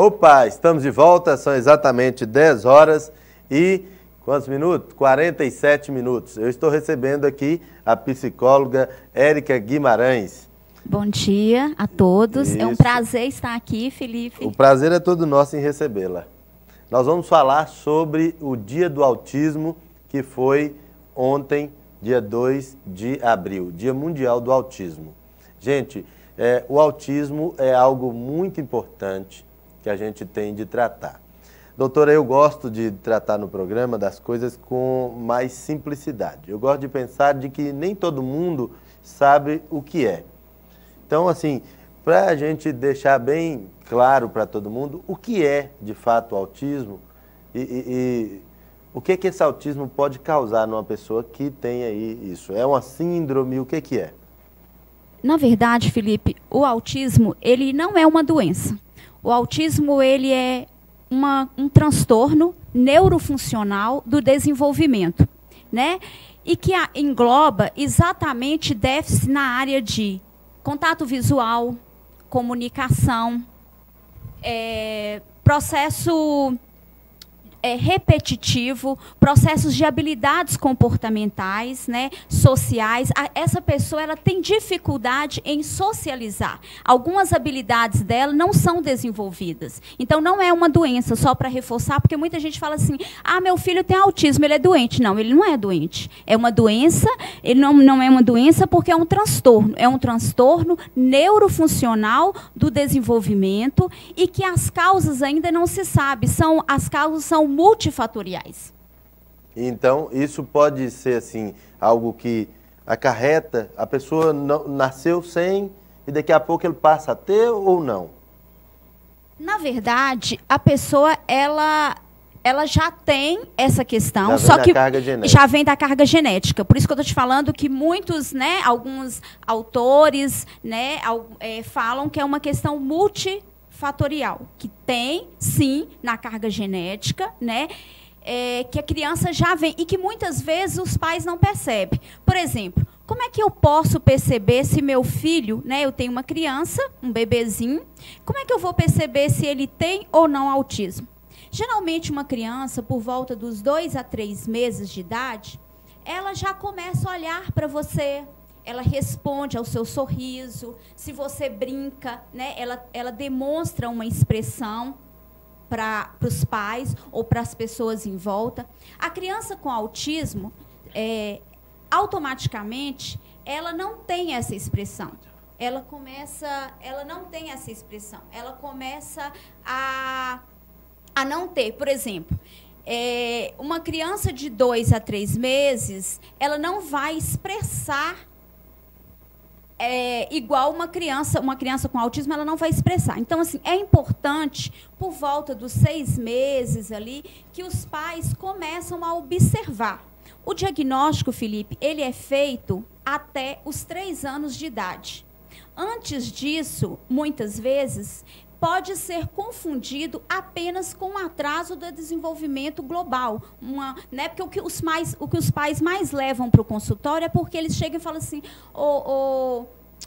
Opa, estamos de volta, são exatamente 10 horas e quantos minutos? 47 minutos. Eu estou recebendo aqui a psicóloga Érica Guimarães. Bom dia a todos, É um prazer estar aqui, Felipe. O prazer é todo nosso em recebê-la. Nós vamos falar sobre o Dia do Autismo, que foi ontem, dia 2 de abril, Dia Mundial do Autismo. Gente, o autismo é algo muito importante que a gente tem de tratar. Doutora, eu gosto de tratar no programa das coisas com mais simplicidade. Eu gosto de pensar de que nem todo mundo sabe o que é. Então, assim, para a gente deixar bem claro para todo mundo o que é, de fato, o autismo e o que esse autismo pode causar numa pessoa que tem aí isso. É uma síndrome, o que é? Na verdade, Felipe, o autismo, ele não é uma doença. O autismo, ele é um transtorno neurofuncional do desenvolvimento, né? E que engloba exatamente déficit na área de contato visual, comunicação, processo repetitivo, processos de habilidades comportamentais, né, sociais. Essa pessoa ela tem dificuldade em socializar. Algumas habilidades dela não são desenvolvidas. Então, não é uma doença, só para reforçar, porque muita gente fala assim, meu filho tem autismo, ele é doente. Não, ele não é doente. É uma doença, ele não é uma doença porque é um transtorno. É um transtorno neurofuncional do desenvolvimento e que as causas ainda não se sabem. As causas são multifatoriais. Então, isso pode ser assim, algo que acarreta, a pessoa nasceu sem e daqui a pouco ele passa a ter ou não? Na verdade, a pessoa, ela já tem essa questão, já vem da carga genética. Por isso que eu estou te falando que muitos, né, alguns autores, né, falam que é uma questão multifatorial, que tem, sim, na carga genética, né, que a criança já vem e que muitas vezes os pais não percebem. Por exemplo, como é que eu posso perceber se meu filho, né, eu tenho uma criança, um bebezinho, como é que eu vou perceber se ele tem ou não autismo? Geralmente, uma criança, por volta dos 2 a 3 meses de idade, ela já começa a olhar para você, ela responde ao seu sorriso, se você brinca, né, ela demonstra uma expressão para os pais ou para as pessoas em volta. A criança com autismo, automaticamente, ela não tem essa expressão. Ela não tem essa expressão. Ela começa a não ter, por exemplo, uma criança de 2 a 3 meses, ela não vai expressar igual uma criança com autismo, ela não vai expressar. Então, assim, é importante, por volta dos 6 meses ali, que os pais começam a observar. O diagnóstico, Felipe, ele é feito até os 3 anos de idade. Antes disso, muitas vezes, pode ser confundido apenas com o atraso do desenvolvimento global. Né, porque o que os pais mais levam para o consultório é porque eles chegam e falam assim,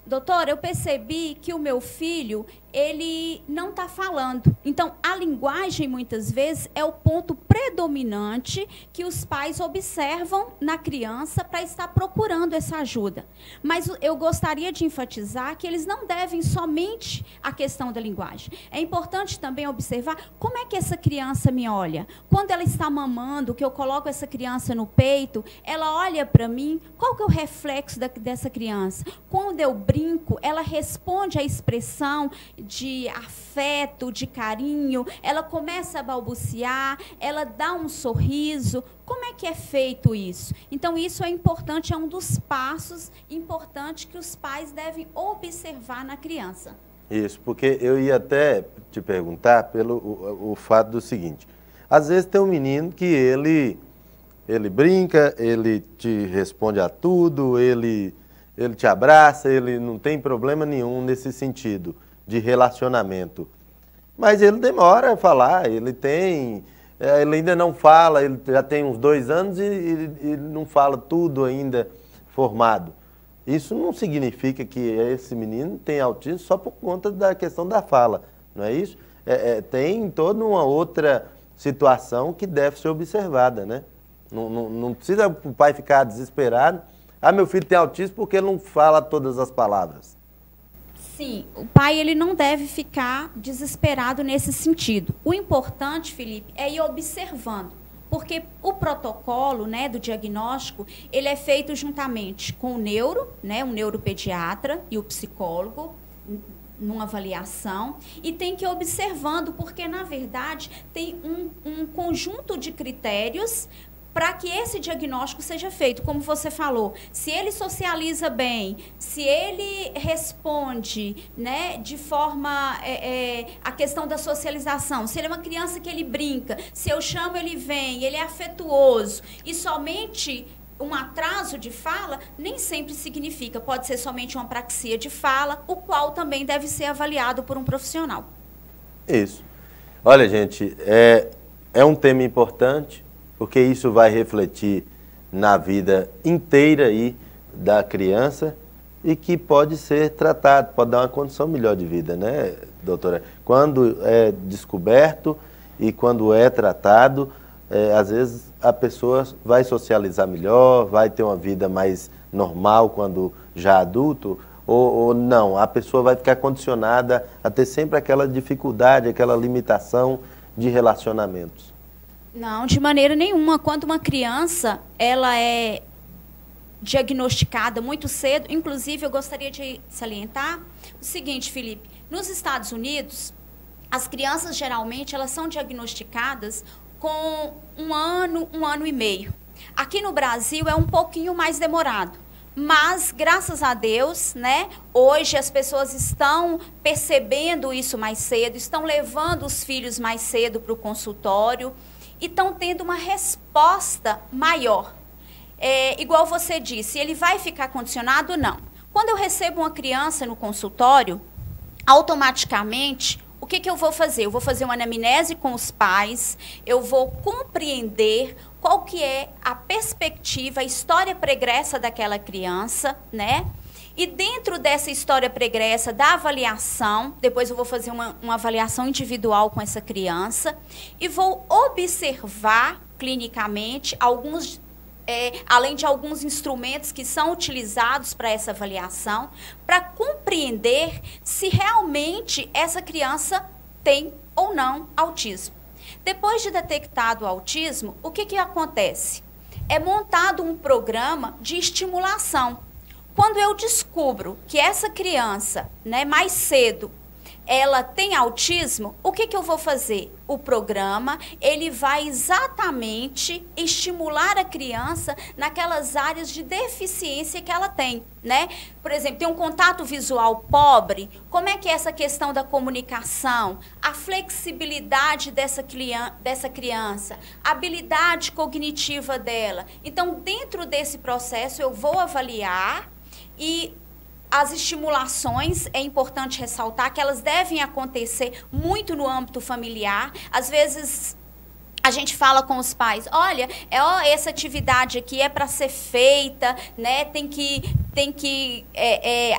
doutora, eu percebi que o meu filho, ele não está falando. Então, a linguagem, muitas vezes, é o ponto predominante que os pais observam na criança para estar procurando essa ajuda. Mas eu gostaria de enfatizar que eles não devem somente à questão da linguagem. É importante também observar como é que essa criança me olha. Quando ela está mamando, que eu coloco essa criança no peito, ela olha para mim, qual que é o reflexo dessa criança? Quando eu brinco, ela responde à expressão de afeto, de carinho, ela começa a balbuciar, ela dá um sorriso. Como é que é feito isso? Então, isso é importante, é um dos passos importantes que os pais devem observar na criança. Isso, porque eu ia até te perguntar pelo o fato do seguinte, às vezes tem um menino que ele brinca, ele te responde a tudo, ele te abraça, ele não tem problema nenhum nesse sentido de relacionamento. Mas ele demora a falar, ele ainda não fala, ele já tem uns 2 anos e não fala tudo ainda formado. Isso não significa que esse menino tem autismo só por conta da questão da fala, não é isso? tem toda uma outra situação que deve ser observada, né? Não precisa o pai ficar desesperado. Meu filho tem autismo porque ele não fala todas as palavras. Sim, o pai ele não deve ficar desesperado nesse sentido. O importante, Felipe, é ir observando, porque o protocolo, né, do diagnóstico, ele é feito juntamente com o neuro, né, um neuropediatra e o psicólogo, numa avaliação, e tem que ir observando, porque, na verdade, tem um conjunto de critérios para que esse diagnóstico seja feito. Como você falou, se ele socializa bem, se ele responde, né, de forma a questão da socialização, se ele é uma criança que ele brinca, se eu chamo ele vem, ele é afetuoso, e somente um atraso de fala nem sempre significa, pode ser somente uma apraxia de fala, o qual também deve ser avaliado por um profissional. Isso. Olha, gente, é um tema importante, porque isso vai refletir na vida inteira aí da criança e que pode ser tratado, pode dar uma condição melhor de vida, né, doutora? Quando é descoberto e quando é tratado, às vezes a pessoa vai socializar melhor, vai ter uma vida mais normal quando já adulto, ou não, a pessoa vai ficar condicionada a ter sempre aquela dificuldade, aquela limitação de relacionamentos. Não, de maneira nenhuma. Quando uma criança ela é diagnosticada muito cedo, inclusive eu gostaria de salientar o seguinte, Felipe, nos Estados Unidos, as crianças geralmente elas são diagnosticadas com 1 ano, 1 ano e meio. Aqui no Brasil é um pouquinho mais demorado. Mas, graças a Deus, né, hoje as pessoas estão percebendo isso mais cedo, estão levando os filhos mais cedo para o consultório e estão tendo uma resposta maior. Igual você disse, ele vai ficar condicionado? Não. Quando eu recebo uma criança no consultório, automaticamente, o que eu vou fazer? Eu vou fazer uma anamnese com os pais, eu vou compreender qual que é a perspectiva, a história pregressa daquela criança, né? E dentro dessa história pregressa, da avaliação, depois eu vou fazer uma avaliação individual com essa criança e vou observar clinicamente além de alguns instrumentos que são utilizados para essa avaliação, para compreender se realmente essa criança tem ou não autismo. Depois de detectado o autismo, o que acontece? É montado um programa de estimulação. Quando eu descubro que essa criança, né, mais cedo, ela tem autismo, o que eu vou fazer? O programa, ele vai exatamente estimular a criança naquelas áreas de deficiência que ela tem, né? Por exemplo, tem um contato visual pobre, como é que é essa questão da comunicação, a flexibilidade dessa criança, a habilidade cognitiva dela. Então, dentro desse processo, eu vou avaliar e as estimulações, é importante ressaltar que elas devem acontecer muito no âmbito familiar. Às vezes, a gente fala com os pais, olha, essa atividade aqui é para ser feita, né? Tem que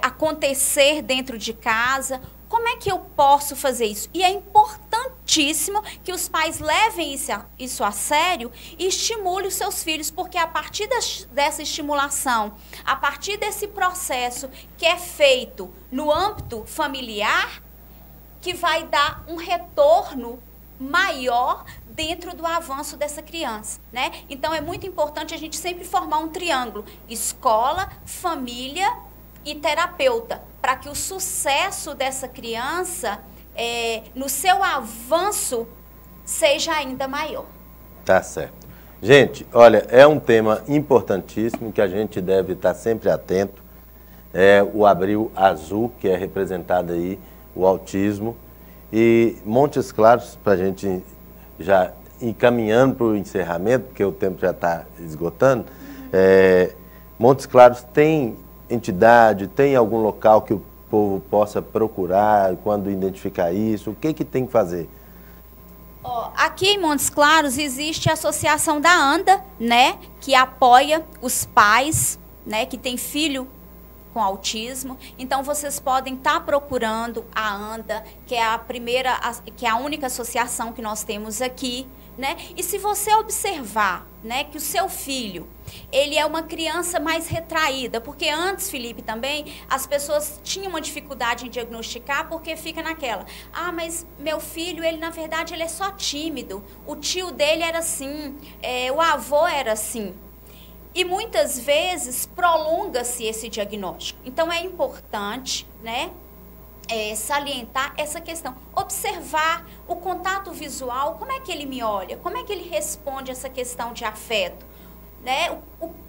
acontecer dentro de casa. Como é que eu posso fazer isso? E é importantíssimo que os pais levem isso a sério e estimulem os seus filhos, porque a partir dessa estimulação, a partir desse processo que é feito no âmbito familiar, que vai dar um retorno maior dentro do avanço dessa criança, né? Então, é muito importante a gente sempre formar um triângulo: escola, família e terapeuta, para que o sucesso dessa criança, no seu avanço, seja ainda maior. Tá certo. Gente, olha, é um tema importantíssimo que a gente deve estar sempre atento. É o Abril Azul, que é representado aí o autismo. E Montes Claros, para a gente já ir caminhando para o encerramento, porque o tempo já está esgotando, Montes Claros tem entidade, tem algum local que o povo possa procurar quando identificar isso? O que tem que fazer? Aqui em Montes Claros existe a Associação da ANDA, né, que apoia os pais, né, que tem filho com autismo. Então, vocês podem estar procurando a ANDA, que é que é a única associação que nós temos aqui, né? E se você observar, né, que o seu filho, ele é uma criança mais retraída, porque antes, Felipe, também, as pessoas tinham uma dificuldade em diagnosticar, porque fica naquela, mas meu filho, ele na verdade, ele é só tímido, o tio dele era assim, o avô era assim. E muitas vezes prolonga-se esse diagnóstico. Então é importante, né, salientar essa questão, observar o contato visual, como é que ele me olha, como é que ele responde essa questão de afeto, né?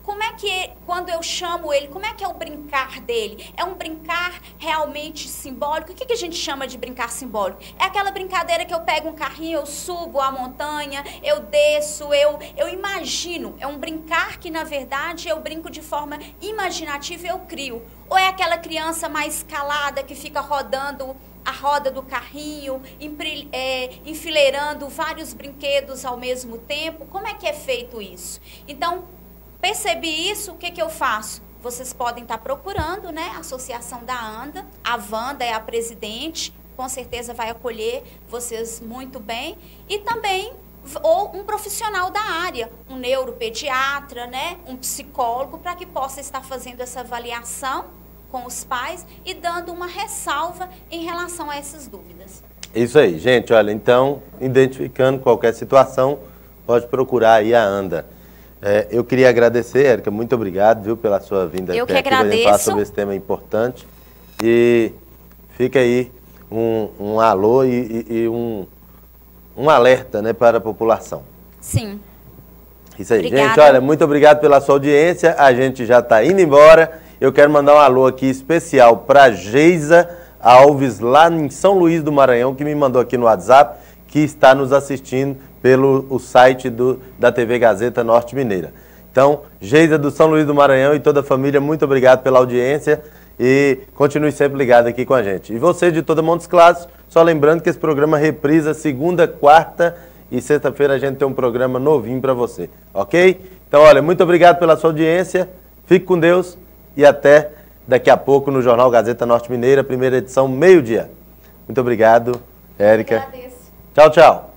Como é que, quando eu chamo ele, como é que é o brincar dele? É um brincar realmente simbólico? O que a gente chama de brincar simbólico? É aquela brincadeira que eu pego um carrinho, eu subo a montanha, eu desço, eu imagino. É um brincar que, na verdade, eu brinco de forma imaginativa e eu crio. Ou é aquela criança mais calada que fica rodando a roda do carrinho, enfileirando vários brinquedos ao mesmo tempo? Como é que é feito isso? Então, percebi isso, o que eu faço? Vocês podem estar procurando, né, a associação da ANDA, a Wanda é a presidente, com certeza vai acolher vocês muito bem, e também ou um profissional da área, um neuropediatra, né, um psicólogo, para que possa estar fazendo essa avaliação com os pais e dando uma ressalva em relação a essas dúvidas. Isso aí, gente. Olha, então, identificando qualquer situação, pode procurar aí a ANDA. Eu queria agradecer, Érica, muito obrigado, viu, pela sua vinda aqui para a gente falar sobre esse tema importante. E fica aí um alô e um alerta, né, para a população. Sim. Isso aí, Obrigada. gente. Olha, muito obrigado pela sua audiência. A gente já está indo embora. Eu quero mandar um alô aqui especial para Geisa Alves, lá em São Luís do Maranhão, que me mandou aqui no WhatsApp, que está nos assistindo pelo site da TV Gazeta Norte Mineira. Então, Geisa do São Luís do Maranhão e toda a família, muito obrigado pela audiência e continue sempre ligado aqui com a gente. E você de todo Montes Claros, só lembrando que esse programa reprisa segunda, quarta e sexta-feira a gente tem um programa novinho para você, ok? Então, olha, muito obrigado pela sua audiência, fique com Deus e até daqui a pouco no Jornal Gazeta Norte Mineira, primeira edição, meio-dia. Muito obrigado, Érica. Agradeço. Tchau, tchau.